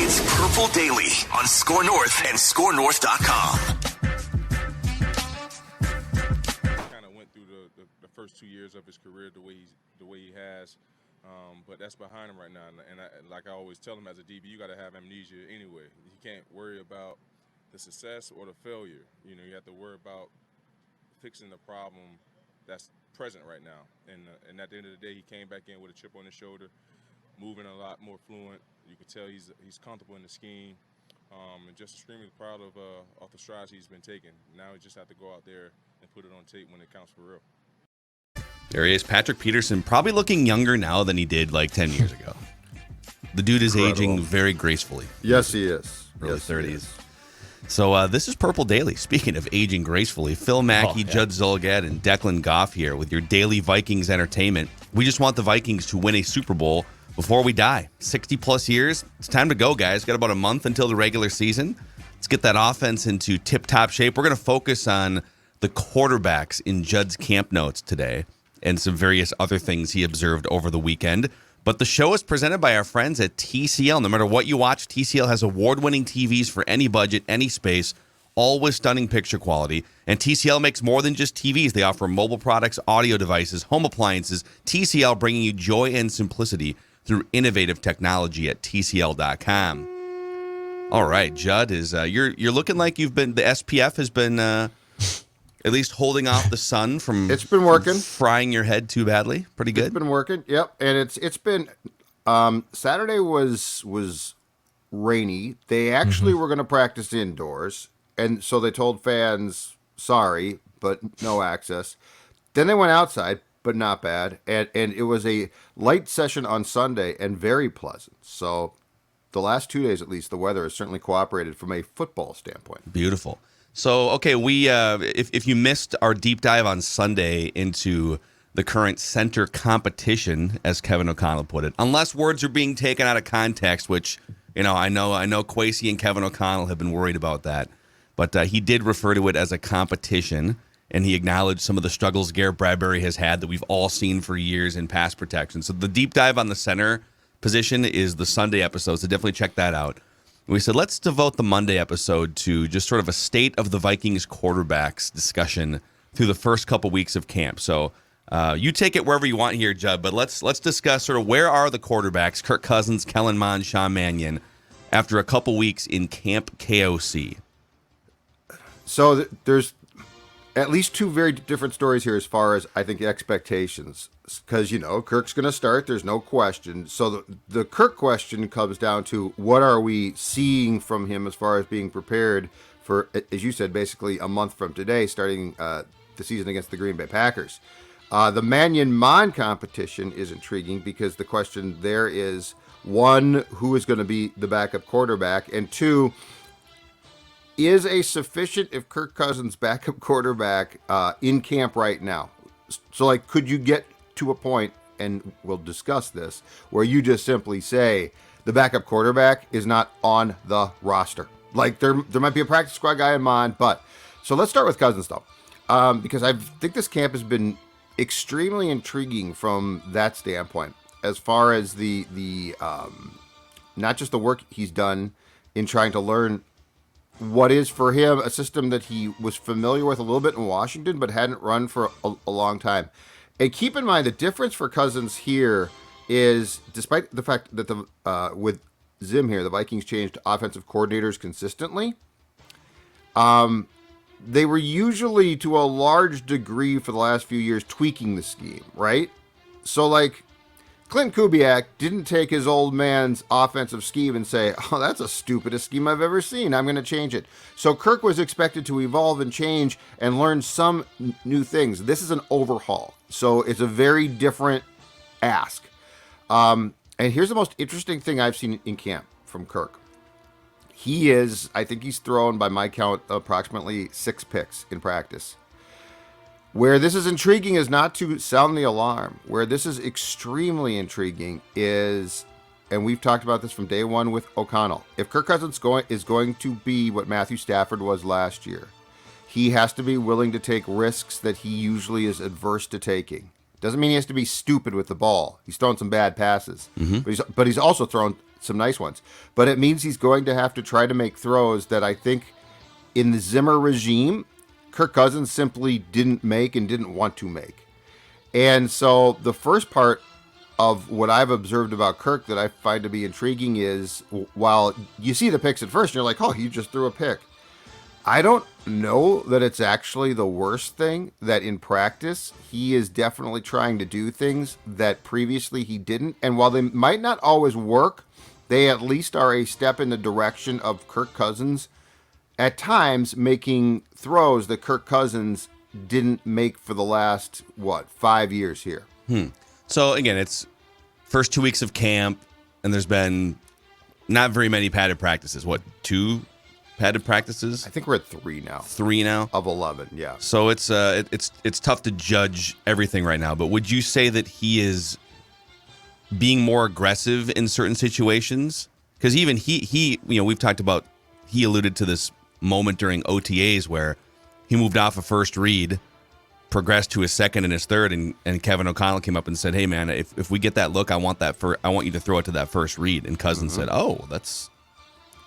It's Purple Daily on Score North and ScoreNorth.com. Kind of went through the first 2 years of his career the way he has, but that's behind him right now. And like I always tell him, as a DB, you got to have amnesia anyway. You can't worry about the success or the failure. You know, you have to worry about fixing the problem that's present right now. And at the end of the day, he came back in with a chip on his shoulder, moving a lot more fluent. You can tell he's comfortable in the scheme, and just extremely proud of the strides he's been taking. Now he just have to go out there and put it on tape when it counts for real. There he is, Patrick Peterson, probably looking younger now than he did like 10 years ago. The dude is aging very gracefully. Yes, he is. Early 30s. So this is Purple Daily. Speaking of aging gracefully, Phil Mackey, Judd Zulgad, and Declan Goff here with your daily Vikings entertainment. We just want the Vikings to win a Super Bowl before we die. 60-plus years. It's time to go, guys. Got about a month until the regular season. Let's get that offense into tip-top shape. We're going to focus on the quarterbacks in Judd's camp notes today and some various other things he observed over the weekend. But the show is presented by our friends at TCL. No matter what you watch, TCL has award-winning TVs for any budget, any space, all with stunning picture quality. And TCL makes more than just TVs. They offer mobile products, audio devices, home appliances. TCL bringing you joy and simplicity through innovative technology at TCL.com. All right, Judd, you're looking like you've been, the SPF has been at least holding off the sun from it's been working, frying your head too badly. Pretty good. It's been working. Yep, and it's been Saturday was rainy. They actually were going to practice indoors, and so they told fans sorry, but no access. Then they went outside, but not bad, and it was a light session on Sunday and very pleasant. So the last 2 days, at least, the weather has certainly cooperated from a football standpoint. Beautiful. So, okay, we if you missed our deep dive on Sunday into the current center competition, as Kevin O'Connell put it, unless words are being taken out of context, which, you know, I know Kwesi and Kevin O'Connell have been worried about that, but he did refer to it as a competition, and he acknowledged some of the struggles Garrett Bradbury has had that we've all seen for years in pass protection. So the deep dive on the center position is the Sunday episode, so definitely check that out. We said, let's devote the Monday episode to just sort of a state of the Vikings quarterbacks discussion through the first couple weeks of camp. So you take it wherever you want here, Judd, but let's discuss sort of where are the quarterbacks, Kirk Cousins, Kellen Mond, Sean Mannion, after a couple weeks in Camp KOC. So there's at least two very different stories here as far as, I think, expectations. Because, you know, Kirk's going to start. There's no question. So the Kirk question comes down to what are we seeing from him as far as being prepared for, as you said, basically a month from today, starting the season against the Green Bay Packers. The Mannion-Mond competition is intriguing because the question there is, one, who is going to be the backup quarterback? And two, is a sufficient if Kirk Cousins backup quarterback in camp right now? So, like, could you get to a point, and we'll discuss this, where you just simply say the backup quarterback is not on the roster? Like, there might be a practice squad guy in mind, but so let's start with Cousins though, because I think this camp has been extremely intriguing from that standpoint, as far as the not just the work he's done in trying to learn what is for him a system that he was familiar with a little bit in Washington, but hadn't run for a long time. And keep in mind, the difference for Cousins here is, despite the fact that with Zim here, the Vikings changed offensive coordinators consistently. They were usually, to a large degree for the last few years, tweaking the scheme, right? So, like, Clint Kubiak didn't take his old man's offensive scheme and say, oh, that's the stupidest scheme I've ever seen. I'm going to change it. So Kirk was expected to evolve and change and learn some new things. This is an overhaul. So it's a very different ask. And here's the most interesting thing I've seen in camp from Kirk. I think he's thrown, by my count, approximately 6 picks in practice. Where this is intriguing is not to sound the alarm. Where this is extremely intriguing is, and we've talked about this from day one with O'Connell, if Kirk Cousins is going to be what Matthew Stafford was last year, he has to be willing to take risks that he usually is adverse to taking. Doesn't mean he has to be stupid with the ball. He's thrown some bad passes, but he's also thrown some nice ones. But it means he's going to have to try to make throws that I think in the Zimmer regime, Kirk Cousins simply didn't make and didn't want to make. And so the first part of what I've observed about Kirk that I find to be intriguing is, while you see the picks at first and you're like, oh, he just threw a pick. I don't know that it's actually the worst thing that in practice, he is definitely trying to do things that previously he didn't. And while they might not always work, they at least are a step in the direction of Kirk Cousins at times making throws that Kirk Cousins didn't make for the last, 5 years here. So, again, it's first 2 weeks of camp, and there's been not very many padded practices. 2 padded practices? I think we're at 3 now. 3 now? Of 11, yeah. So it's tough to judge everything right now, but would you say that he is being more aggressive in certain situations? Because even he we've talked about, he alluded to this moment during OTAs where he moved off a first read, progressed to his second and his third, and Kevin O'Connell came up and said, hey man, if we get that look, I want you to throw it to that first read. And Cousins said,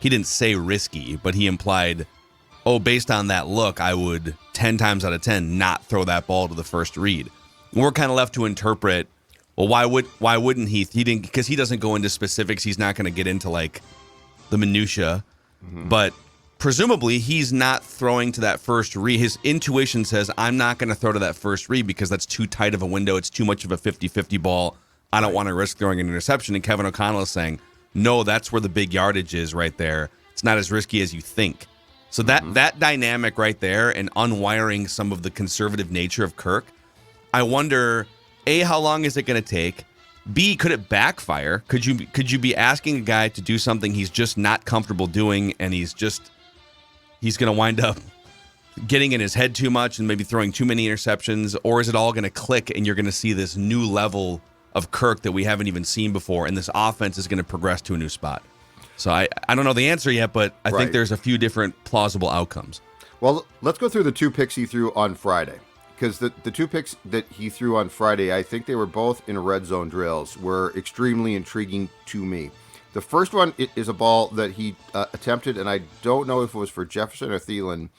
he didn't say risky, but he implied, based on that look, I would 10 times out of 10 not throw that ball to the first read. And we're kind of left to interpret, well, why wouldn't he? He didn't, because he doesn't go into specifics. He's not going to get into like the minutia, but presumably he's not throwing to that first read. His intuition says, I'm not going to throw to that first read because that's too tight of a window. It's too much of a 50-50 ball. I don't want to risk throwing an interception. And Kevin O'Connell is saying, no, that's where the big yardage is right there. It's not as risky as you think. So that dynamic right there and unwiring some of the conservative nature of Kirk, I wonder, A, how long is it going to take? B, could it backfire? Could you be asking a guy to do something he's just not comfortable doing, and he's going to wind up getting in his head too much and maybe throwing too many interceptions? Or is it all going to click and you're going to see this new level of Kirk that we haven't even seen before, and this offense is going to progress to a new spot? So I don't know the answer yet, but I think there's a few different plausible outcomes. Well, let's go through the 2 picks he threw on Friday, because the 2 picks that he threw on Friday, I think they were both in red zone drills, were extremely intriguing to me. The first one is a ball that he attempted, and I don't know if it was for Jefferson or Thielen,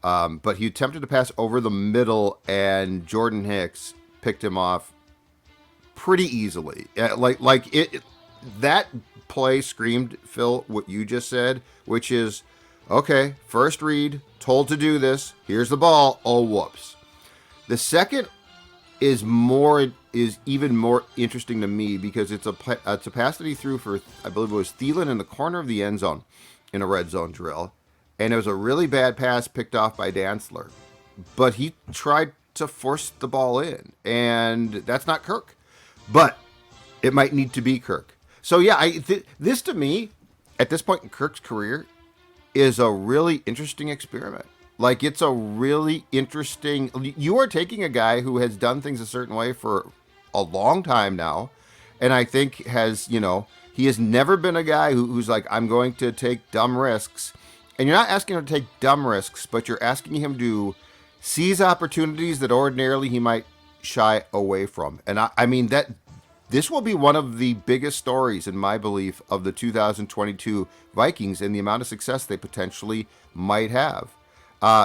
but he attempted to pass over the middle, and Jordan Hicks picked him off pretty easily. That play screamed, Phil, what you just said, which is, okay, first read, told to do this, here's the ball, oh, whoops. The second is even more interesting to me because it's a pass that he threw for, I believe it was Thielen in the corner of the end zone in a red zone drill, and it was a really bad pass picked off by Dantzler, but he tried to force the ball in, and that's not Kirk, but it might need to be Kirk. So yeah, this to me, at this point in Kirk's career, is a really interesting experiment. Like, it's a really interesting, you are taking a guy who has done things a certain way for a long time now, and I think he has never been a guy who's like, I'm going to take dumb risks. And you're not asking him to take dumb risks, but you're asking him to seize opportunities that ordinarily he might shy away from. And I mean that this will be one of the biggest stories, in my belief, of the 2022 Vikings and the amount of success they potentially might have.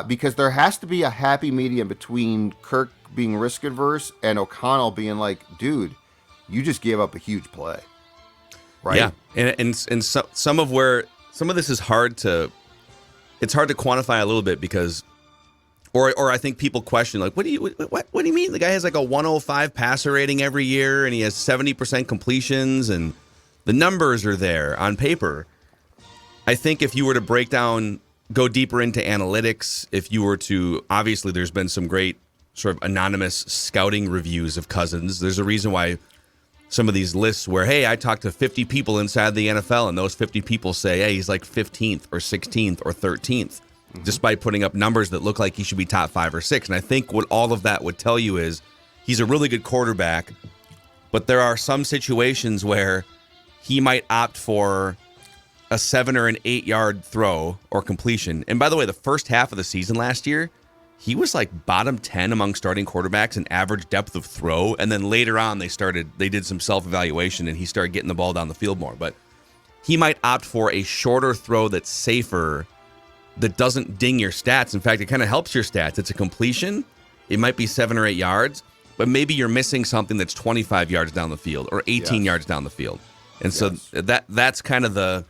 Because there has to be a happy medium between Kirk being risk adverse and O'Connell being like, dude, you just gave up a huge play. Right? Yeah. And some of this is hard to quantify a little bit because or I think people question, like, what do you mean? The guy has like a 105 passer rating every year and he has 70% completions and the numbers are there on paper. I think if you were to go deeper into analytics, if you were to, obviously there's been some great sort of anonymous scouting reviews of Cousins. There's a reason why some of these lists where, hey, I talked to 50 people inside the NFL and those 50 people say, hey, he's like 15th or 16th or 13th. Despite putting up numbers that look like he should be top 5 or 6. And I think what all of that would tell you is he's a really good quarterback, but there are some situations where he might opt for a 7 or an 8 yard throw or completion. And by the way, the first half of the season last year, he was like bottom 10 among starting quarterbacks in average depth of throw. And then later on, they did some self-evaluation and he started getting the ball down the field more. But he might opt for a shorter throw that's safer, that doesn't ding your stats. In fact, it kind of helps your stats. It's a completion. It might be 7 or 8 yards, but maybe you're missing something that's 25 yards down the field or 18 yards down the field. And so that's kind of the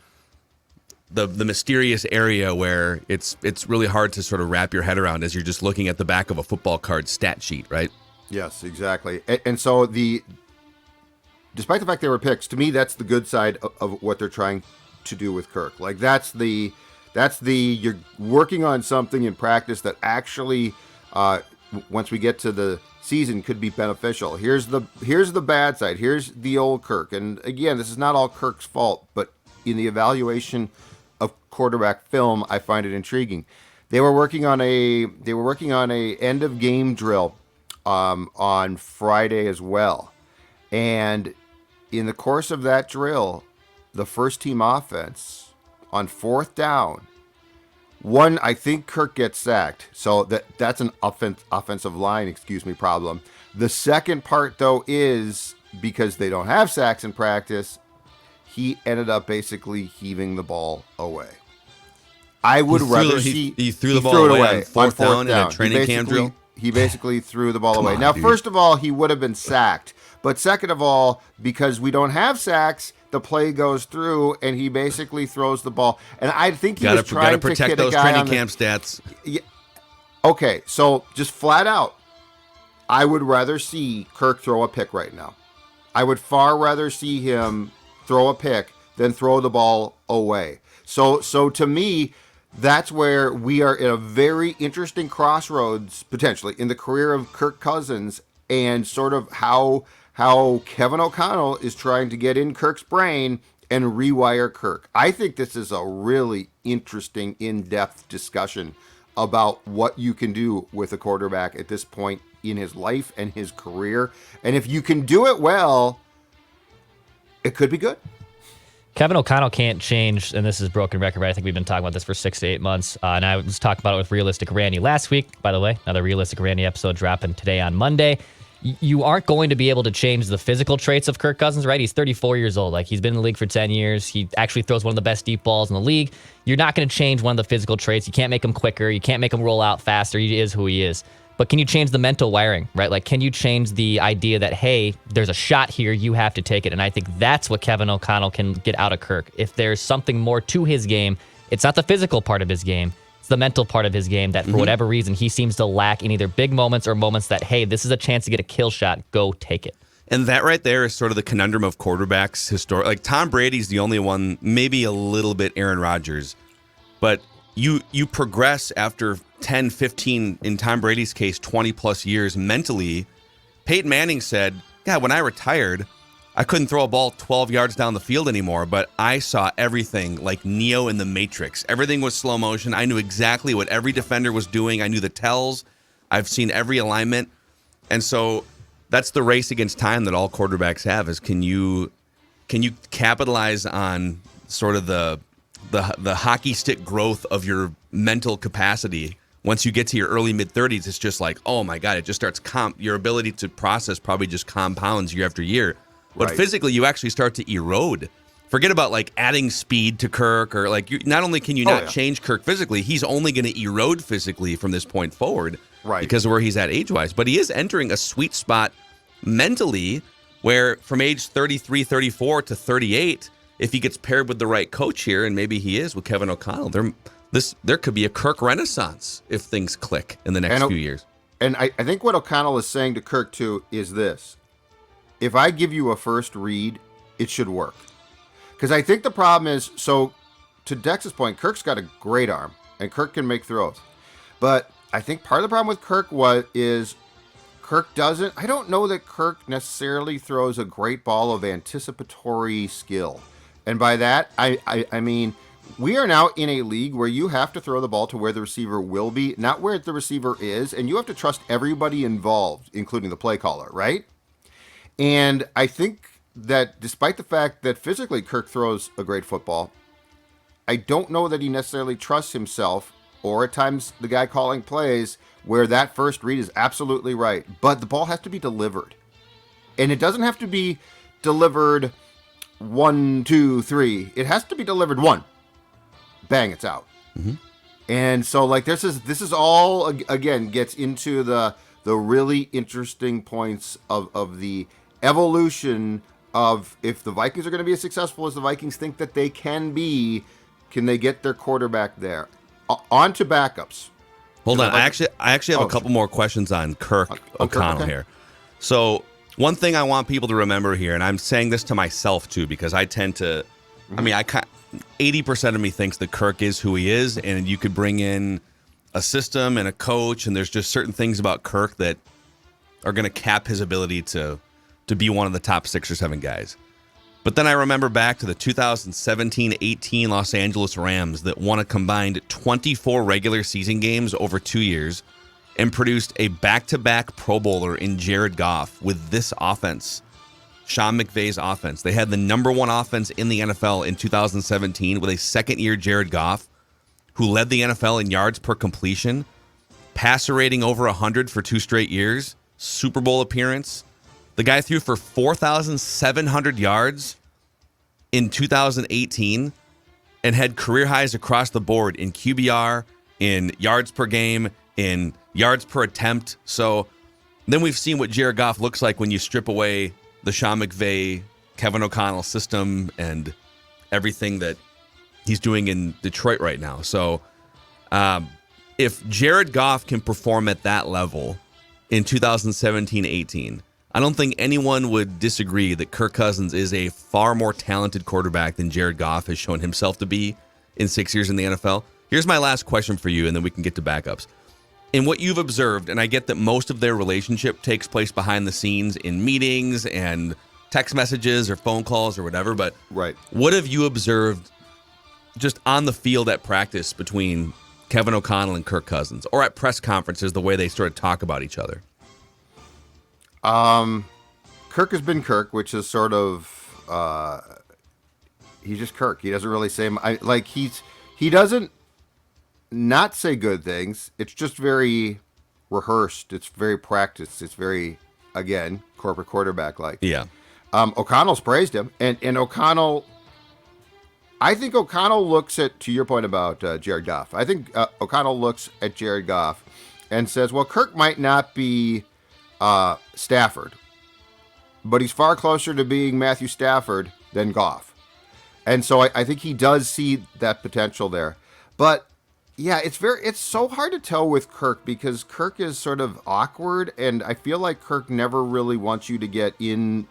mysterious area where it's really hard to sort of wrap your head around as you're just looking at the back of a football card stat sheet, right? Yes, exactly. And so despite the fact they were picks, to me, that's the good side of what they're trying to do with Kirk. Like that's the you're working on something in practice that actually, once we get to the season, could be beneficial. Here's the bad side. Here's the old Kirk. And again, this is not all Kirk's fault, but in the evaluation of quarterback film, I find it intriguing. They were working on a end of game drill on Friday as well. And in the course of that drill, the first team offense on 4th down, I think Kirk gets sacked. So that's an offensive line, problem. The second part, though, is because they don't have sacks in practice, he ended up basically heaving the ball away. I would rather see he threw the ball away on fourth down in a training camp drill. He basically threw the ball away. Now, first of all, he would have been sacked. But second of all, because we don't have sacks, the play goes through, and he basically throws the ball. And I think he was trying to hit a guy on the training camp stats. Yeah. Okay, so just flat out, I would rather see Kirk throw a pick right now. I would far rather see him throw a pick than throw the ball away. So to me, that's where we are at a very interesting crossroads, potentially, in the career of Kirk Cousins and sort of how Kevin O'Connell is trying to get in Kirk's brain and rewire Kirk. I think this is a really interesting, in-depth discussion about what you can do with a quarterback at this point in his life and his career. And if you can do it well, it could be good. Kevin O'Connell can't change, and this is broken record, right? I think we've been talking about this for 6 to 8 months. And I was talking about it with Realistic Randy last week, by the way. Another Realistic Randy episode dropping today on Monday. You aren't going to be able to change the physical traits of Kirk Cousins, right? He's 34 years old. Like, he's been in the league for 10 years. He actually throws one of the best deep balls in the league. You're not going to change one of the physical traits. You can't make him quicker. You can't make him roll out faster. He is who he is. But can you change the mental wiring, right? Like, can you change the idea that, hey, there's a shot here, you have to take it? And I think that's what Kevin O'Connell can get out of Kirk. If there's something more to his game, it's not the physical part of his game. It's the mental part of his game that, for whatever reason, he seems to lack in either big moments or moments that, hey, this is a chance to get a kill shot. Go take it. And that right there is sort of the conundrum of quarterbacks. Like, Tom Brady's the only one, maybe a little bit Aaron Rodgers. But you progress after 10, 15, in Tom Brady's case, 20-plus years mentally. Peyton Manning said, yeah, when I retired, I couldn't throw a ball 12 yards down the field anymore, but I saw everything like Neo in the Matrix. Everything was slow motion. I knew exactly what every defender was doing. I knew the tells. I've seen every alignment. And so that's the race against time that all quarterbacks have, is can you capitalize on sort of the hockey stick growth of your mental capacity. Once you get to your early mid-30s, it's just like, oh my God, it just starts your ability to process probably just compounds year after year. But physically, you actually start to erode. Forget about like adding speed to Kirk, or like, not only can you not change Kirk physically, he's only going to erode physically from this point forward, because of where he's at age-wise. But he is entering a sweet spot mentally where from age 33, 34 to 38, if he gets paired with the right coach here, and maybe he is with Kevin O'Connell, there could be a Kirk renaissance if things click in the next few years. And I think what O'Connell is saying to Kirk, too, is this. If I give you a first read, it should work. Because I think the problem is, so to Dex's point, Kirk's got a great arm, and Kirk can make throws. But I think part of the problem with Kirk is Kirk doesn't, I don't know that Kirk necessarily throws a great ball of anticipatory skill. And by that, I mean, we are now in a league where you have to throw the ball to where the receiver will be, not where the receiver is, and you have to trust everybody involved, including the play caller, right? And I think that despite the fact that physically Kirk throws a great football, I don't know that he necessarily trusts himself, or at times the guy calling plays where that first read is absolutely right. But the ball has to be delivered. And it doesn't have to be delivered 1, 2, 3. It has to be delivered one. Bang, it's out. Mm-hmm. And so, like, this is all, again, gets into the really interesting points of the evolution of if the Vikings are going to be as successful as the Vikings think that they can be, can they get their quarterback there? On to backups. Hold on. I actually have a couple more questions on Kirk O'Connell here. So one thing I want people to remember here, and I'm saying this to myself too, because I tend to, I mean, 80% of me thinks that Kirk is who he is, and you could bring in a system and a coach, and there's just certain things about Kirk that are going to cap his ability to be one of the top 6 or 7 guys. But then I remember back to the 2017-18 Los Angeles Rams that won a combined 24 regular season games over 2 years and produced a back-to-back Pro Bowler in Jared Goff with this offense, Sean McVay's offense. They had the number 1 offense in the NFL in 2017 with a second-year Jared Goff who led the NFL in yards per completion, passer rating over 100 for 2 straight years, Super Bowl appearance. The guy threw for 4,700 yards in 2018 and had career highs across the board in QBR, in yards per game, in yards per attempt. So then we've seen what Jared Goff looks like when you strip away the Sean McVay, Kevin O'Connell system and everything that he's doing in Detroit right now. So if Jared Goff can perform at that level in 2017-18, I don't think anyone would disagree that Kirk Cousins is a far more talented quarterback than Jared Goff has shown himself to be in 6 years in the NFL. Here's my last question for you, and then we can get to backups. In what you've observed, and I get that most of their relationship takes place behind the scenes in meetings and text messages or phone calls or whatever, but right. What have you observed just on the field at practice between Kevin O'Connell and Kirk Cousins, or at press conferences, the way they sort of talk about each other? Kirk has been Kirk, which is sort of he's just Kirk. He doesn't really say he doesn't not say good things. It's just very rehearsed. It's very practiced. It's very, again, corporate quarterback like. Yeah. O'Connell's praised him, and O'Connell. I think O'Connell looks at, to your point about Jared Goff. I think O'Connell looks at Jared Goff and says, well, Kirk might not be Stafford, but he's far closer to being Matthew Stafford than Goff. And so I think he does see that potential there. But yeah, it's so hard to tell with Kirk because Kirk is sort of awkward, and I feel like Kirk never really wants you to get in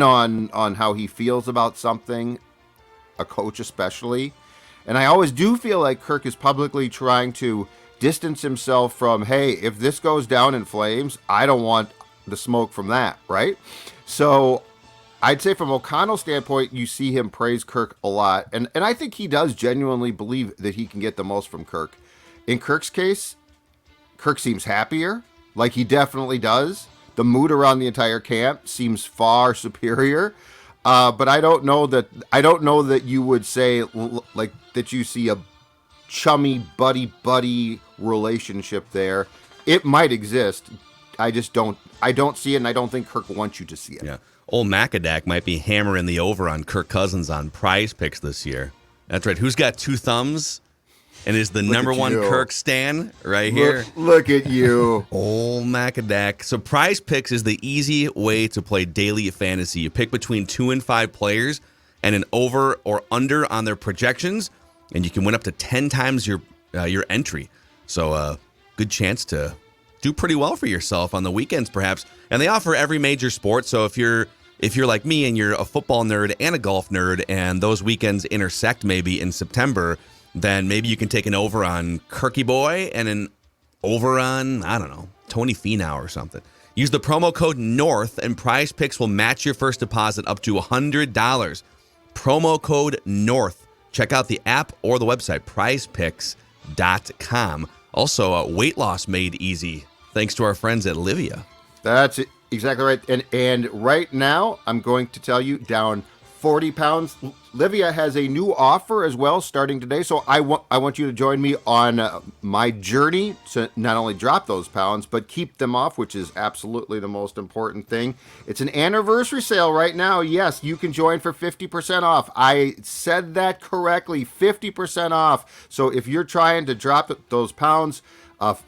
on how he feels about something, a coach especially. And I always do feel like Kirk is publicly trying to distance himself from, hey, if this goes down in flames, I don't want the smoke from that, right? So I'd say from O'Connell's standpoint, you see him praise Kirk a lot. And I think he does genuinely believe that he can get the most from Kirk. In Kirk's case, Kirk seems happier, like he definitely does. The mood around the entire camp seems far superior. But I don't know that you would say like that you see a chummy buddy relationship there. It might exist. I don't see it, and I don't think Kirk wants you to see it. Yeah. Old Macadac might be hammering the over on Kirk Cousins on Prize Picks this year. That's right. Who's got 2 thumbs and is the number 1 Kirk stan right here? Look at you. Old Macadac. So Prize Picks is the easy way to play daily fantasy. You pick between 2 and 5 players and an over or under on their projections, and you can win up to 10 times your entry. So good chance to do pretty well for yourself on the weekends, perhaps. And they offer every major sport. So if you're like me and you're a football nerd and a golf nerd, and those weekends intersect maybe in September, then maybe you can take an over on Kirky Boy and an over on, I don't know, Tony Finau or something. Use the promo code NORTH and Prize Picks will match your first deposit up to $100. Promo code NORTH. Check out the app or the website, prizepicks.com. Also, weight loss made easy thanks to our friends at Livia. That's exactly right. And right now, I'm going to tell you, down 40 pounds. Livia has a new offer as well starting today. So I want you to join me on my journey to not only drop those pounds, but keep them off, which is absolutely the most important thing. It's an anniversary sale right now. Yes, you can join for 50% off. I said that correctly, 50% off. So if you're trying to drop those pounds,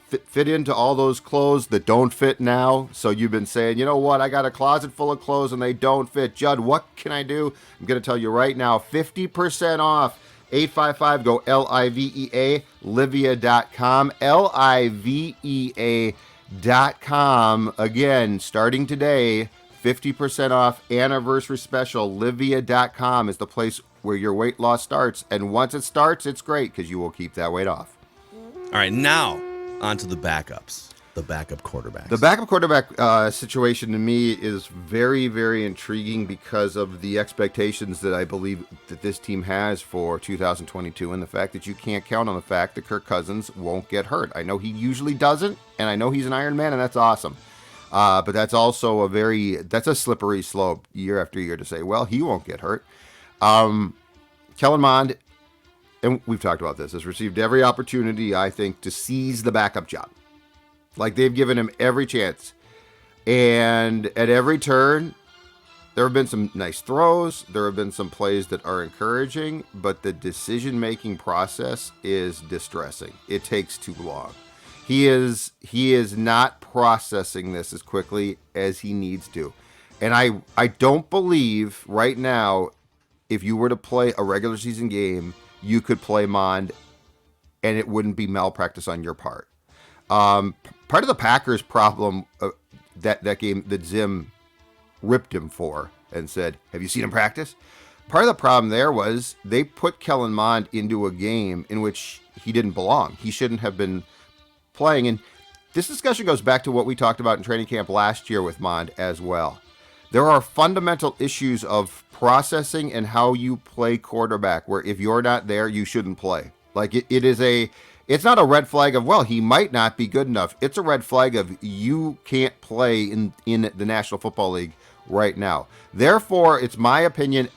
fit into all those clothes that don't fit now. So you've been saying, you know what, I got a closet full of clothes and they don't fit. Judd, what can I do? I'm going to tell you right now, 50% off. 855, go Livea, livea.com, livea.com. Again, starting today, 50% off anniversary special. Livea.com is the place where your weight loss starts. And once it starts, it's great because you will keep that weight off. All right, now on to the backups, the backup quarterbacks. The backup quarterback situation to me is very, very intriguing because of the expectations that I believe that this team has for 2022 and the fact that you can't count on the fact that Kirk Cousins won't get hurt. I know he usually doesn't, and I know he's an Iron Man, and that's awesome. But that's also that's a slippery slope year after year to say, well, he won't get hurt. Kellen Mond, and we've talked about this, has received every opportunity, I think, to seize the backup job. Like, they've given him every chance. And at every turn, there have been some nice throws. There have been some plays that are encouraging, but the decision-making process is distressing. It takes too long. He is not processing this as quickly as he needs to. And I don't believe right now, if you were to play a regular season game, you could play Mond and it wouldn't be malpractice on your part. Part of the Packers' problem that game that Zim ripped him for and said, have you seen him practice? Part of the problem there was they put Kellen Mond into a game in which he didn't belong. He shouldn't have been playing. And this discussion goes back to what we talked about in training camp last year with Mond as well. There are fundamental issues of processing and how you play quarterback, where if you're not there, you shouldn't play. Like it's not a red flag of, well, he might not be good enough. It's a red flag of you can't play in the National Football League right now. Therefore, it's my opinion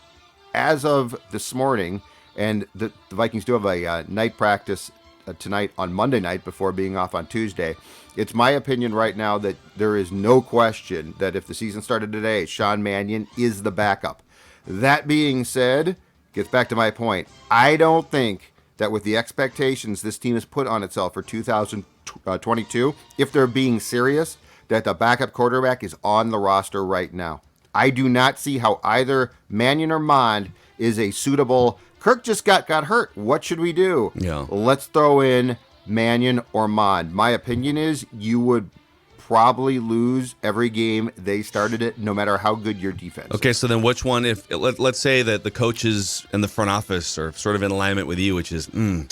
as of this morning, and the Vikings do have a night practice tonight on Monday night before being off on Tuesday. It's my opinion right now that there is no question that if the season started today, Sean Mannion is the backup. That being said, gets back to my point. I don't think that with the expectations this team has put on itself for 2022, if they're being serious, that the backup quarterback is on the roster right now. I do not see how either Mannion or Mond is a suitable. Kirk just got hurt. What should we do? Yeah. Let's throw in Mannion or Mond. My opinion is you would probably lose every game they started it, no matter how good your defense is. Okay, so then which one, if let's say that the coaches and the front office are sort of in alignment with you, which is, okay,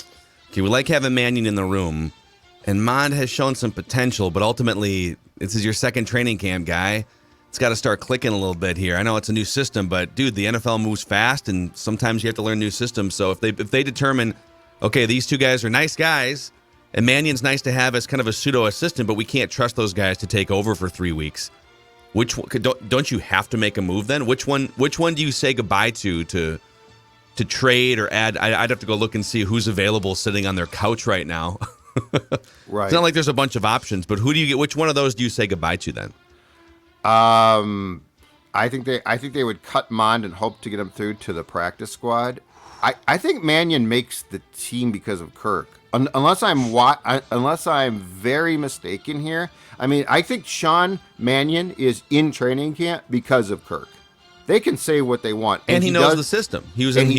we like having Mannion in the room, and Mond has shown some potential, but ultimately, this is your second training camp guy. It's got to start clicking a little bit here. I know it's a new system, but dude, the NFL moves fast, and sometimes you have to learn new systems. So if they determine, okay, these two guys are nice guys, and Mannion's nice to have as kind of a pseudo assistant, but we can't trust those guys to take over for 3 weeks. Which one, don't you have to make a move then? Which one do you say goodbye to trade or add? I'd have to go look and see who's available sitting on their couch right now. Right. It's not like there's a bunch of options, but who do you get? Which one of those do you say goodbye to then? I think they would cut Mond and hope to get him through to the practice squad. I think Mannion makes the team because of Kirk. Unless I'm very mistaken here. I mean, I think Sean Mannion is in training camp because of Kirk. They can say what they want, and he knows the system. He was in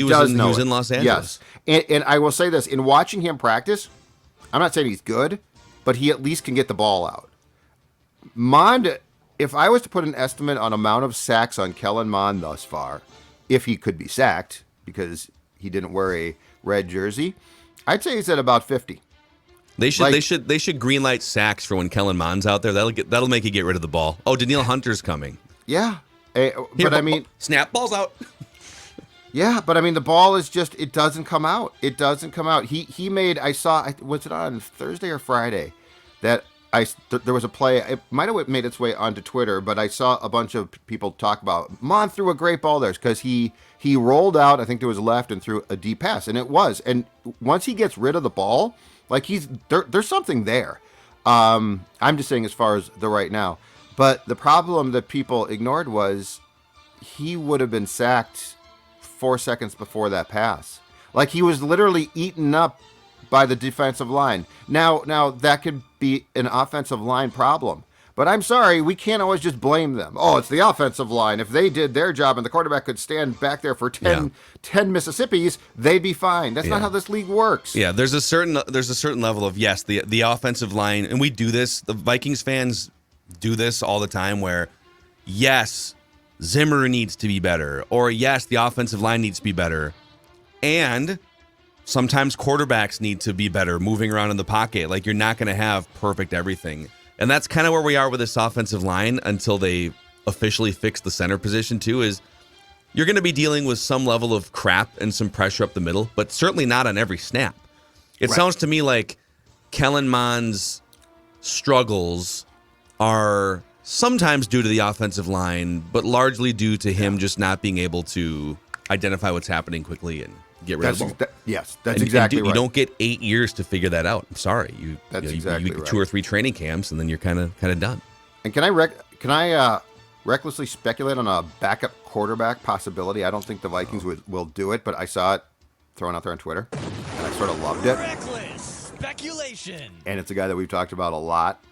Los Angeles. Yes, and I will say this: in watching him practice, I'm not saying he's good, but he at least can get the ball out. Mond, if I was to put an estimate on amount of sacks on Kellen Mond thus far, if he could be sacked because he didn't wear a red jersey, I'd say he's at about 50. They should greenlight sacks for when Kellen Mond's out there. That'll make you get rid of the ball. Oh, Danielle Hunter's coming. Yeah, I mean, snap, ball's out. Yeah, but I mean, the ball is just, it doesn't come out. It doesn't come out. He made, I saw, was it on Thursday or Friday, that there was a play. It might have made its way onto Twitter, but I saw a bunch of people talk about Mond threw a great ball there because he rolled out, I think, to his left and threw a deep pass, and it was. And once he gets rid of the ball, like there's something there. I'm just saying as far as the right now. But the problem that people ignored was he would have been sacked 4 seconds before that pass. Like he was literally eaten up by the defensive line. Now that could be an offensive line problem. But I'm sorry, we can't always just blame them. Oh, it's the offensive line. If they did their job and the quarterback could stand back there for 10 Mississippis, they'd be fine. That's not how this league works. Yeah, there's a certain level of, yes, the offensive line, and we do this. The Vikings fans do this all the time where, yes, Zimmer needs to be better, or yes, the offensive line needs to be better, and sometimes quarterbacks need to be better moving around in the pocket. Like, you're not going to have perfect everything. And that's kind of where we are with this offensive line until they officially fix the center position too, is you're going to be dealing with some level of crap and some pressure up the middle, but certainly not on every snap. It sounds to me like Kellen Mond's struggles are sometimes due to the offensive line, but largely due to him just not being able to identify what's happening quickly and get rid of the ball. Yes, that's exactly right. You don't get 8 years to figure that out. I'm sorry. You exactly get right. 2 or 3 training camps, and then you're kind of done. And can I recklessly speculate on a backup quarterback possibility? I don't think the Vikings will do it, but I saw it thrown out there on Twitter, and I sort of loved it. Reckless speculation. And it's a guy that we've talked about a lot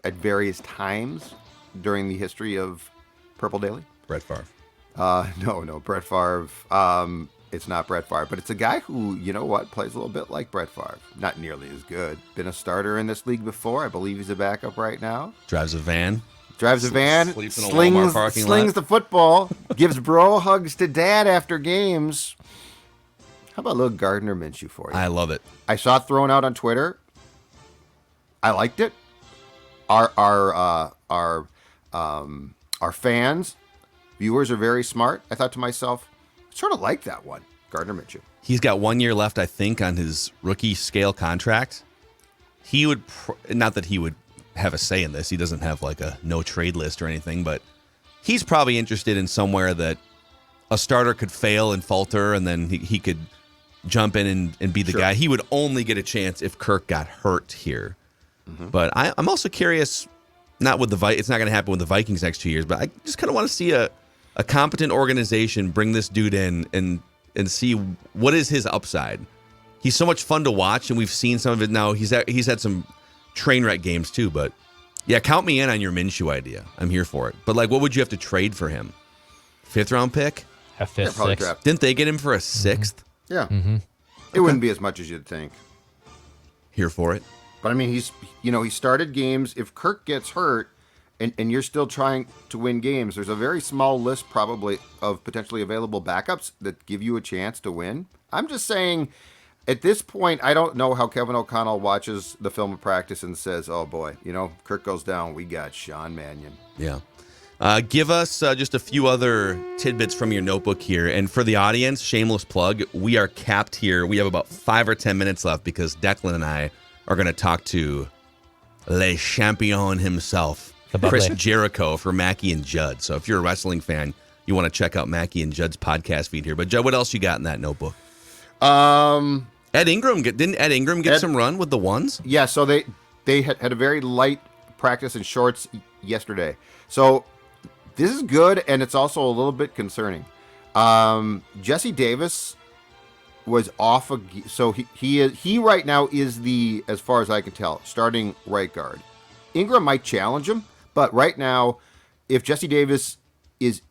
at various times during the history of Purple Daily. Brett Favre. No, Brett Favre. It's not Brett Favre, but it's a guy who, you know what, plays a little bit like Brett Favre. Not nearly as good. Been a starter in this league before. I believe he's a backup right now. Drives a van. Sleeps in a Walmart parking lot. Slings the football. Gives bro hugs to dad after games. How about a little Gardner Minshew for you? I love it. I saw it thrown out on Twitter. I liked it. Our fans, viewers are very smart. I thought to myself, sort of like that one, Gardner Minshew. He's got 1 year left, I think, on his rookie scale contract. He would, not that he would have a say in this. He doesn't have like a no trade list or anything, but he's probably interested in somewhere that a starter could fail and falter, and then he could jump in and be the guy. He would only get a chance if Kirk got hurt here. Mm-hmm. But I'm also curious, not with the it's not going to happen with the Vikings next 2 years, but I just kind of want to see a competent organization bring this dude in and see what is his upside. He's so much fun to watch, and we've seen some of it now. He's had some train wreck games too, but yeah, count me in on your Minshew idea. I'm here for it. But like, what would you have to trade for him? 5th round pick? A 5th, 6th. Draft. Didn't they get him for a 6th? Mm-hmm. Yeah. It wouldn't be as much as you'd think. Here for it. But I mean, he started games. If Kirk gets hurt, and you're still trying to win games, there's a very small list probably of potentially available backups that give you a chance to win. I'm just saying, at this point, I don't know how Kevin O'Connell watches the film of practice and says, oh boy, Kirk goes down, we got Sean Mannion. Yeah. Give us just a few other tidbits from your notebook here. And for the audience, shameless plug, we are capped here. We have about 5 or 10 minutes left because Declan and I are going to talk to Le Champion himself, Chris Jericho, for Mackie and Judd. So if you're a wrestling fan, you want to check out Mackie and Judd's podcast feed here. But Judd, what else you got in that notebook? Ed Ingram, didn't Ed Ingram get some run with the ones? Yeah, so they had a very light practice in shorts yesterday. So this is good, and it's also a little bit concerning. Jesse Davis was off, so he right now is the, as far as I can tell, starting right guard. Ingram might challenge him, but right now, if Jesse Davis is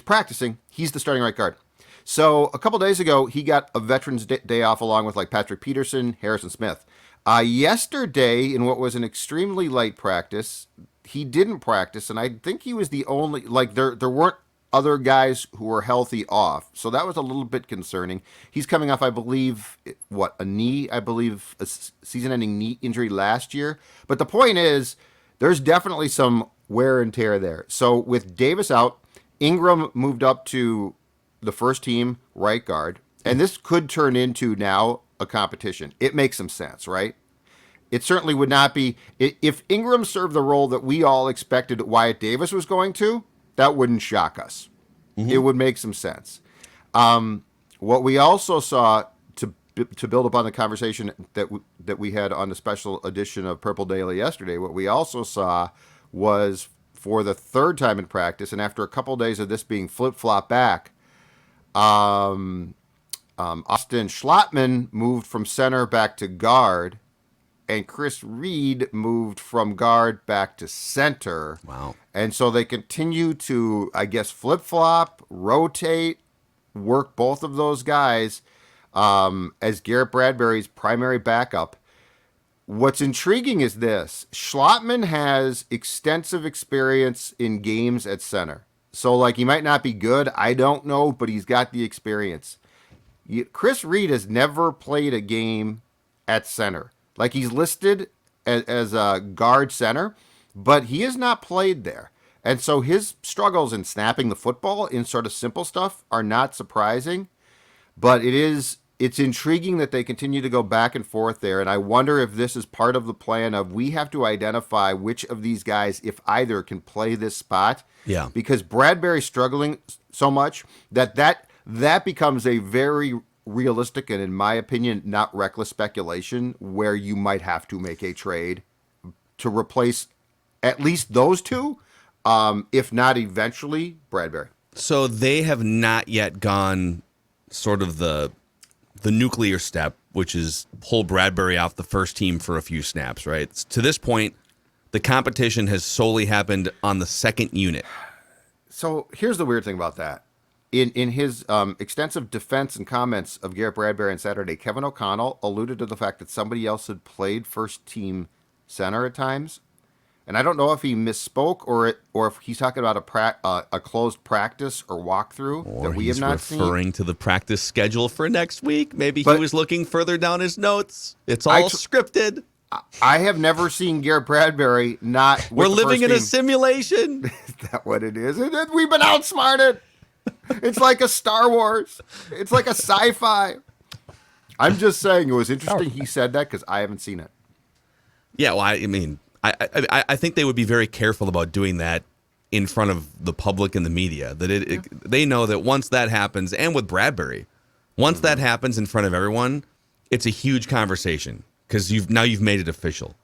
practicing, he's the starting right guard. So a couple days ago, he got a Veterans Day off along with like Patrick Peterson, Harrison Smith. Yesterday, in what was an extremely light practice, he didn't practice, and I think he was the only, like there weren't other guys who were healthy off. So that was a little bit concerning. He's coming off, I believe, a season-ending knee injury last year. But the point is, there's definitely some wear and tear there. So with Davis out, Ingram moved up to the first team right guard. And this could turn into now a competition. It makes some sense, right? It certainly would not be. If Ingram served the role that we all expected Wyatt Davis was going to, that wouldn't shock us. It would make some sense. What we also saw, to build upon the conversation that we had on the special edition of Purple Daily yesterday, what we also saw was, for the third time in practice, and after a couple of days of this being flip-flop back, Austin Schlottman moved from center back to guard, and Chris Reed moved from guard back to center. Wow. And so they continue to, I guess, flip-flop, rotate, work both of those guys as Garrett Bradbury's primary backup. What's intriguing is this. Schlottman has extensive experience in games at center. So, like, he might not be good, I don't know, but he's got the experience. Chris Reed has never played a game at center. Like, he's listed as a guard center, but he has not played there. And so his struggles in snapping the football in sort of simple stuff are not surprising. But it's intriguing that they continue to go back and forth there. And I wonder if this is part of the plan of, we have to identify which of these guys, if either, can play this spot. Yeah. Because Bradbury's struggling so much that becomes a very realistic and, in my opinion, not reckless speculation where you might have to make a trade to replace at least those two, if not eventually Bradbury. So they have not yet gone sort of the nuclear step, which is pull Bradbury off the first team for a few snaps, right? To this point, the competition has solely happened on the second unit. So here's the weird thing about that. In his extensive defense and comments of Garrett Bradbury on Saturday, Kevin O'Connell alluded to the fact that somebody else had played first-team center at times. And I don't know if he misspoke or if he's talking about a closed practice or walkthrough that we have not seen. Or he's referring to the practice schedule for next week. Maybe he was looking further down his notes. It's all scripted. I have never seen Garrett Bradbury not. We're living in a simulation. Is that what it is? We've been outsmarted. It's like a Star Wars. It's like a sci-fi. I'm just saying, it was interesting he said that because I haven't seen it. Yeah, well, I mean, I think they would be very careful about doing that in front of the public and the media. That they know that once that happens, and with Bradbury, once that happens in front of everyone, it's a huge conversation because you've made it official.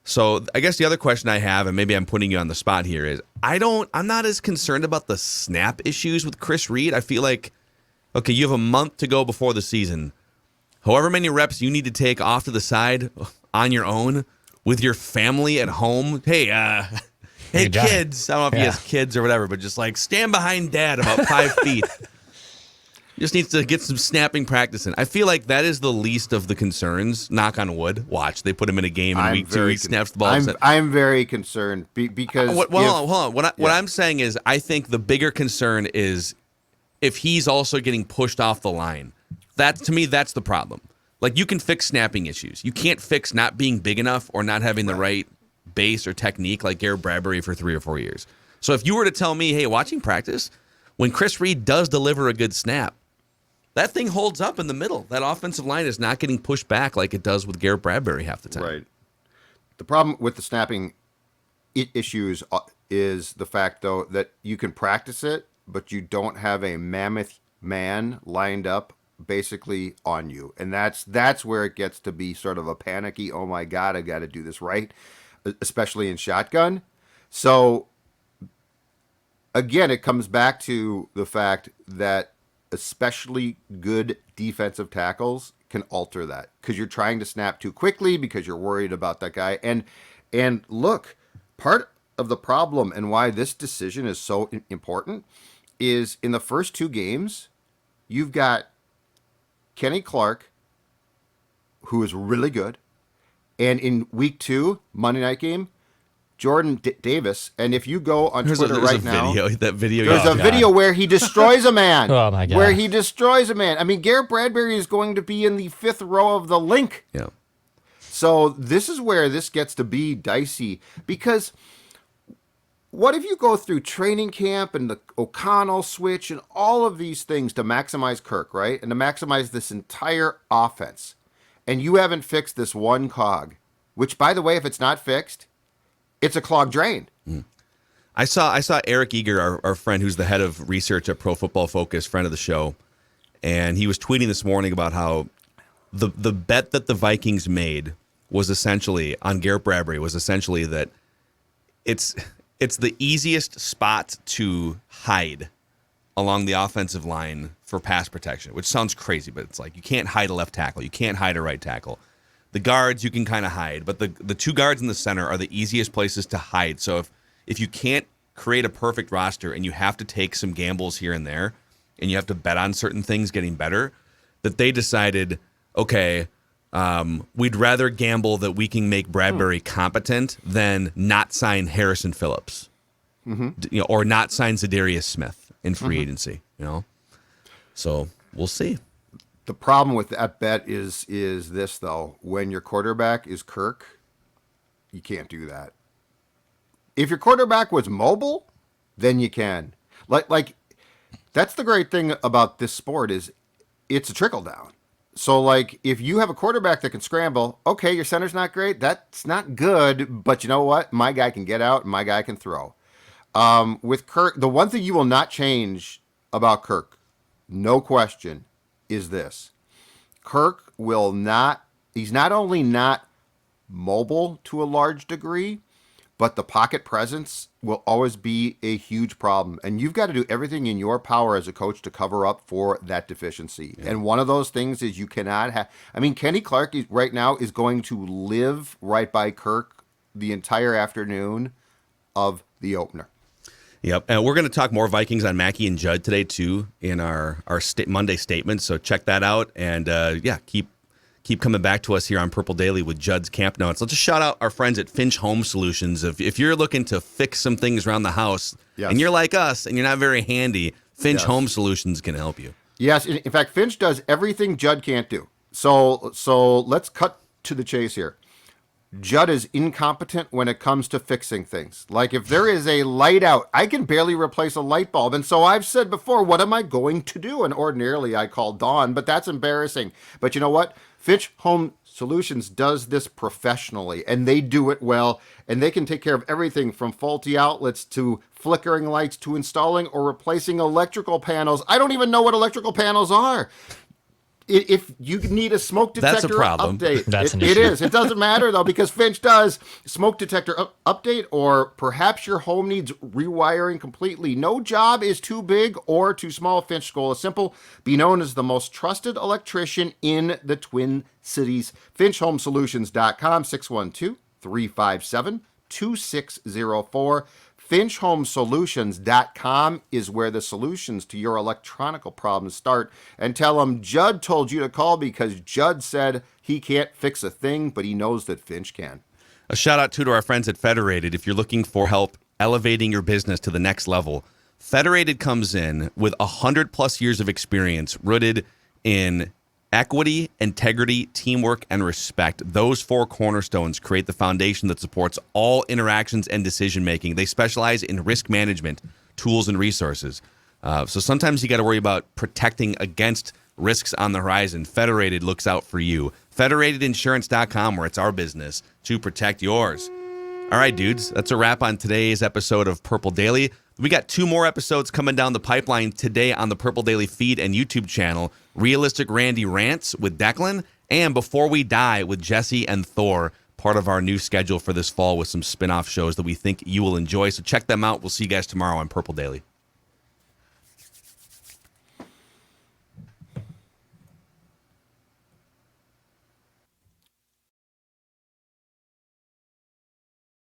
So I guess the other question I have, and maybe I'm putting you on the spot here, is I'm not as concerned about the snap issues with Chris Reed. I feel like, okay, you have a month to go before the season. However many reps you need to take off to the side on your own with your family at home. Hey, kids. I don't know if he has kids or whatever, but just like stand behind dad about 5 feet. Just needs to get some snapping practice in. I feel like that is the least of the concerns. Knock on wood. Watch. They put him in a game in week 2. He snaps the ball. I'm very concerned because... Hold on. What I'm saying is I think the bigger concern is if he's also getting pushed off the line. To me, that's the problem. Like, you can fix snapping issues. You can't fix not being big enough or not having the right base or technique like Garrett Bradbury for 3 or 4 years. So if you were to tell me, hey, watching practice, when Chris Reed does deliver a good snap, that thing holds up in the middle. That offensive line is not getting pushed back like it does with Garrett Bradbury half the time. Right. The problem with the snapping issues is the fact, though, that you can practice it, but you don't have a mammoth man lined up basically on you. And that's where it gets to be sort of a panicky, oh my God, I got to do this right, especially in shotgun. So, again, it comes back to the fact that especially good defensive tackles can alter that because you're trying to snap too quickly because you're worried about that guy. And look, part of the problem and why this decision is so important is in the first 2 games, you've got Kenny Clark, who is really good, and in week 2, Monday night game, Jordan Davis, and if you go on Twitter right now, there's a video where he destroys a man. Oh my God! Where he destroys a man. I mean, Garrett Bradbury is going to be in the 5th row of the link. Yeah. So this is where this gets to be dicey because what if you go through training camp and the O'Connell switch and all of these things to maximize Kirk, right, and to maximize this entire offense, and you haven't fixed this one cog. which, by the way, if it's not fixed, it's a clogged drain. I saw Eric Eager, our friend who's the head of research at Pro Football Focus, friend of the show, and he was tweeting this morning about how the bet that the Vikings made was essentially on Garrett Bradbury was essentially that it's the easiest spot to hide along the offensive line for pass protection, which sounds crazy, but it's like you can't hide a left tackle, you can't hide a right tackle. The guards you can kind of hide, but the two guards in the center are the easiest places to hide. So if you can't create a perfect roster and you have to take some gambles here and there, and you have to bet on certain things getting better, that they decided, okay, we'd rather gamble that we can make Bradbury competent than not sign Harrison Phillips, or not sign Zadarius Smith in free agency. So we'll see. The problem with that bet is this, though. When your quarterback is Kirk, you can't do that. If your quarterback was mobile, then you can. Like that's the great thing about this sport is it's a trickle down. So, like, if you have a quarterback that can scramble, okay, your center's not great. That's not good, but you know what? My guy can get out and my guy can throw. With Kirk, the one thing you will not change about Kirk, no question, is this. Kirk he's not only not mobile to a large degree, but the pocket presence will always be a huge problem. And you've got to do everything in your power as a coach to cover up for that deficiency. Yeah. And one of those things is you cannot have... I mean, Kenny Clark right now is going to live right by Kirk the entire afternoon of the opener. Yep. And we're going to talk more Vikings on Mackey and Judd today, too, in our Monday statement. So check that out. And, keep coming back to us here on Purple Daily with Judd's Camp Notes. Let's just shout out our friends at Finch Home Solutions. If you're looking to fix some things around the house, and you're like us and you're not very handy, Finch Home Solutions can help you. Yes. In fact, Finch does everything Judd can't do. So let's cut to the chase here. Judd is incompetent when it comes to fixing things. Like if there is a light out, I can barely replace a light bulb. And so I've said before, what am I going to do? And ordinarily I call Dawn, but that's embarrassing. But you know what? Finch Home Solutions does this professionally, and they do it well, and they can take care of everything from faulty outlets to flickering lights to installing or replacing electrical panels. I don't even know what electrical panels are. If you need a smoke detector that's a problem. update, That's an it issue. is. It doesn't matter, though, because Finch does smoke detector update, or perhaps your home needs rewiring completely. No job is too big or too small. Finch's goal is simple: be known as the most trusted electrician in the Twin Cities. FinchHomeSolutions.com, 612-357-2604. FinchHomeSolutions.com is where the solutions to your electronical problems start. And tell them Judd told you to call because Judd said he can't fix a thing, but he knows that Finch can. A shout out to our friends at Federated. If you're looking for help elevating your business to the next level, Federated comes in with 100+ years of experience rooted in equity, integrity, teamwork, and respect. Those four cornerstones create the foundation that supports all interactions and decision-making. They specialize in risk management, tools, and resources. So sometimes you got to worry about protecting against risks on the horizon. Federated looks out for you. FederatedInsurance.com, where it's our business to protect yours. All right, dudes, that's a wrap on today's episode of Purple Daily. We got 2 more episodes coming down the pipeline today on the Purple Daily feed and YouTube channel. Realistic Randy Rants with Declan, and Before We Die with Jesse and Thor, part of our new schedule for this fall with some spin-off shows that we think you will enjoy. So check them out. We'll see you guys tomorrow on Purple Daily.